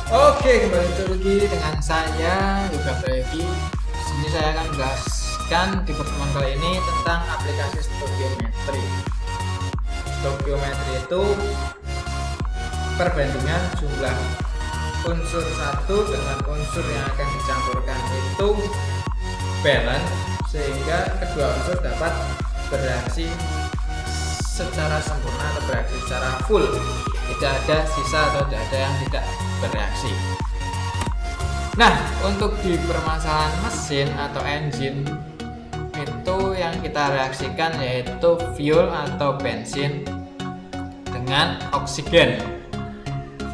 Oke, kembali lagi dengan saya Yoga Bregi. Di sini saya akan menjelaskan di pertemuan kali ini tentang aplikasi stoikiometri. Stoikiometri itu perbandingan jumlah unsur satu dengan unsur yang akan dicampurkan itu balance, sehingga kedua unsur dapat bereaksi secara sempurna atau bereaksi secara full, tidak ada sisa atau tidak ada yang tidak bereaksi. Nah, untuk di permasalahan mesin atau engine itu yang kita reaksikan yaitu fuel atau bensin dengan oksigen.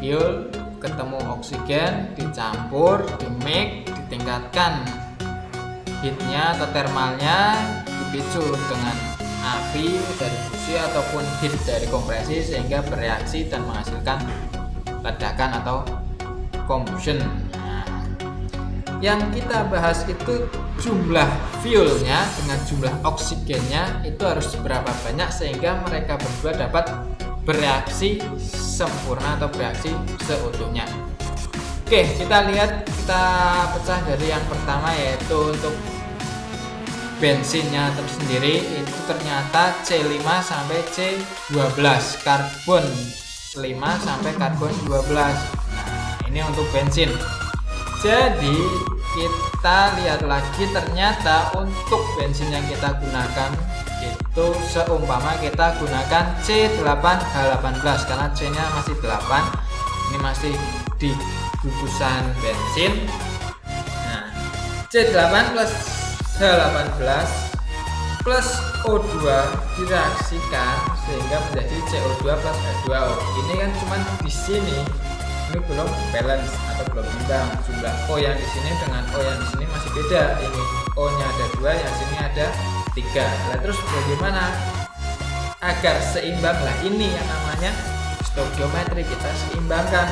Fuel ketemu oksigen, dicampur, dimix, ditingkatkan heatnya atau thermalnya, dipicu dengan api dari busi ataupun heat dari kompresi sehingga bereaksi dan menghasilkan ledakan atau combustion. Nah, yang kita bahas itu jumlah fuelnya dengan jumlah oksigennya itu harus berapa banyak sehingga mereka berdua dapat bereaksi sempurna atau bereaksi seutuhnya. Oke, kita lihat, kita pecah dari yang pertama yaitu untuk bensinnya tersendiri itu ternyata C5 sampai C12, karbon 5 sampai karbon 12. Nah, ini untuk bensin. Jadi kita lihat lagi, ternyata untuk bensin yang kita gunakan itu seumpama kita gunakan C8H18 karena C nya masih 8, ini masih di gugusan bensin. Nah, C8 plus H18 plus O2 direaksikan sehingga menjadi CO2 plus H2O. Ini kan cuma di sini, ini belum balance atau belum imbang. Jumlah O yang di sini dengan O yang di sini masih beda. Ini O nya ada 2, yang sini ada 3. Nah, terus bagaimana agar seimbang? Lah ini yang namanya stoikiometri, kita seimbangkan.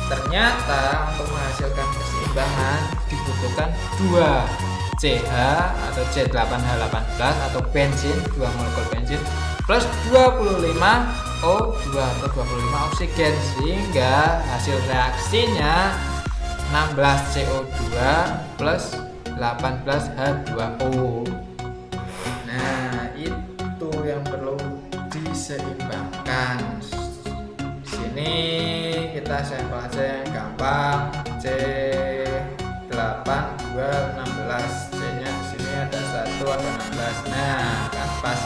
Ternyata untuk menghasilkan keseimbangan dibutuhkan 2 CH atau C8H18 atau bensin, 2 molekul bensin plus 25 O2 atau 25 oksigen sehingga hasil reaksinya 16 CO2 plus 18 H2O. Nah, itu yang perlu diseimbangkan. Di sini kita sampel aja yang gampang. C8 2 16, C nya di sini ada 1 ada 16. Nah, kan pas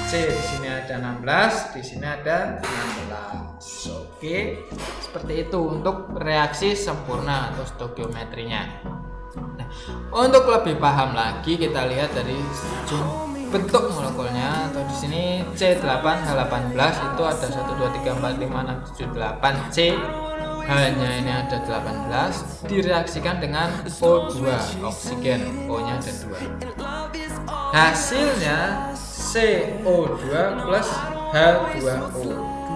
C di sini ada 16, di sini ada 16. Oke, seperti itu untuk reaksi sempurna atau stoikiometrinya. Nah, untuk lebih paham lagi kita lihat dari bentuk molekulnya, atau di sini C8H18 itu ada 1 2 3 4 5 6 7 8 C. Hanya ini ada 18 direaksikan dengan O2 oksigen, O nya ada 2. Hasilnya CO2 plus H2O,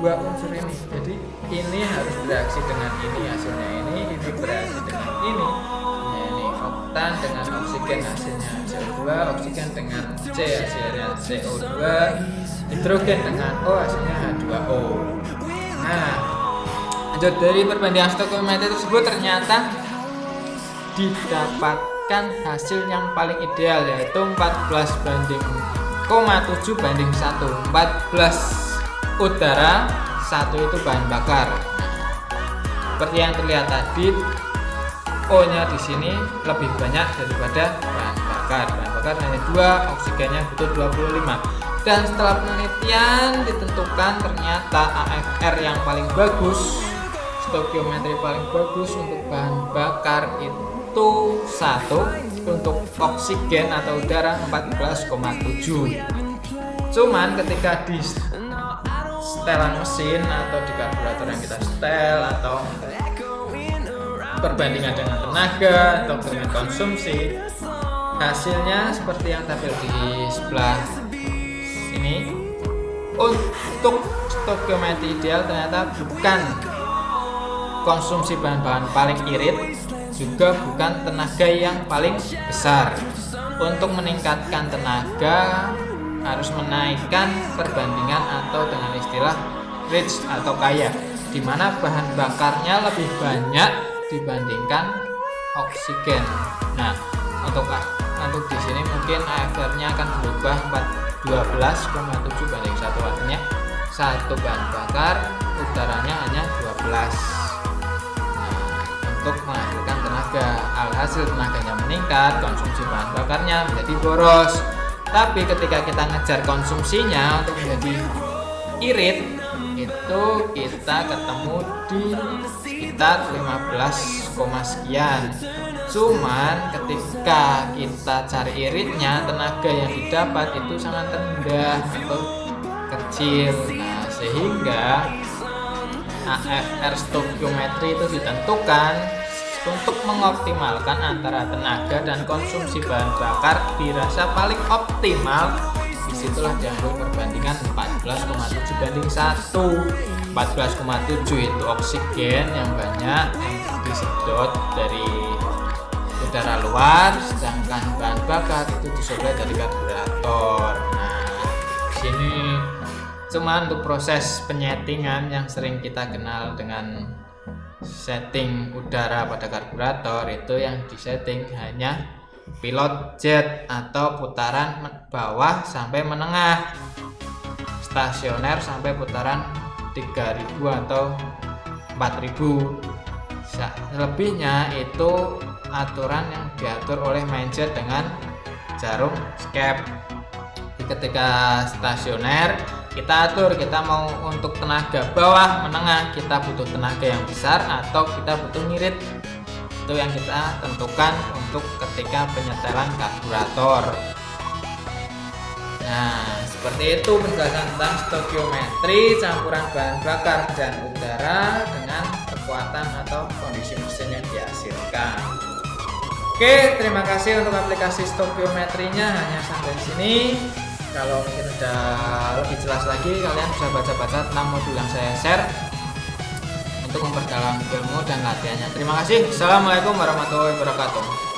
2 unsur ini. Jadi ini harus bereaksi dengan ini, hasilnya ini bereaksi dengan ini. Nah, ini oktan dengan oksigen hasilnya CO2, oksigen dengan C hasilnya CO2, hidrogen dengan O hasilnya H2O. Nah, dari perbandingan stoikiometri tersebut ternyata didapatkan hasil yang paling ideal yaitu 14,7 banding 1. 14 udara, 1 itu bahan bakar. Seperti yang terlihat tadi, O nya di sini lebih banyak daripada bahan bakar. Bahan bakar hanya 2, oksigennya butuh 25. Dan setelah penelitian ditentukan ternyata AFR yang paling bagus, stoikiometri paling bagus untuk bahan bakar itu 1, untuk oksigen atau udara 14,7. Cuman ketika di setelan mesin atau di karburator yang kita setel atau perbandingan dengan tenaga atau dengan konsumsi, hasilnya seperti yang tampil di sebelah ini. Untuk stoikiometri ideal ternyata bukan konsumsi bahan-bahan paling irit, juga bukan tenaga yang paling besar. Untuk meningkatkan tenaga harus menaikkan perbandingan atau dengan istilah rich atau kaya, di mana bahan bakarnya lebih banyak dibandingkan oksigen. Nah, untuk di sini mungkin AFR-nya akan berubah 12,7 banding 1, artinya satu bahan bakar udaranya hanya 12. Untuk menghasilkan tenaga, alhasil tenaganya meningkat, konsumsi bahan bakarnya menjadi boros. Tapi ketika kita ngejar konsumsinya untuk menjadi irit, itu kita ketemu di sekitar 15, sekian. Cuman ketika kita cari iritnya, tenaga yang didapat itu sangat rendah atau kecil. Nah, sehingga AFR stoikiometri itu ditentukan untuk mengoptimalkan antara tenaga dan konsumsi bahan bakar dirasa paling optimal. Disitulah diambil perbandingan 14,7 banding 1. 14,7 itu oksigen yang banyak yang disedot dari udara luar, sedangkan bahan bakar itu disuplai dari karburator. Nah, sini cuma untuk proses penyetingan yang sering kita kenal dengan setting udara pada karburator, itu yang disetting hanya pilot jet atau putaran bawah sampai menengah, stasioner sampai putaran 3000 atau 4000. Selebihnya itu aturan yang diatur oleh mindset dengan jarum skep. Ketika stasioner kita atur, kita mau untuk tenaga bawah menengah, kita butuh tenaga yang besar atau kita butuh ngirit, itu yang kita tentukan untuk ketika penyetelan karburator. Nah, seperti itu penjelasan tentang stoikiometri campuran bahan bakar dan udara dengan kekuatan atau kondisi mesin yang dihasilkan. Oke, terima kasih untuk aplikasi stoikiometrinya hanya sampai sini. Kalau mungkin udah lebih jelas lagi, kalian bisa baca-baca tentang modul yang saya share untuk memperdalam ilmu dan latihannya. Terima kasih. Assalamualaikum warahmatullahi wabarakatuh.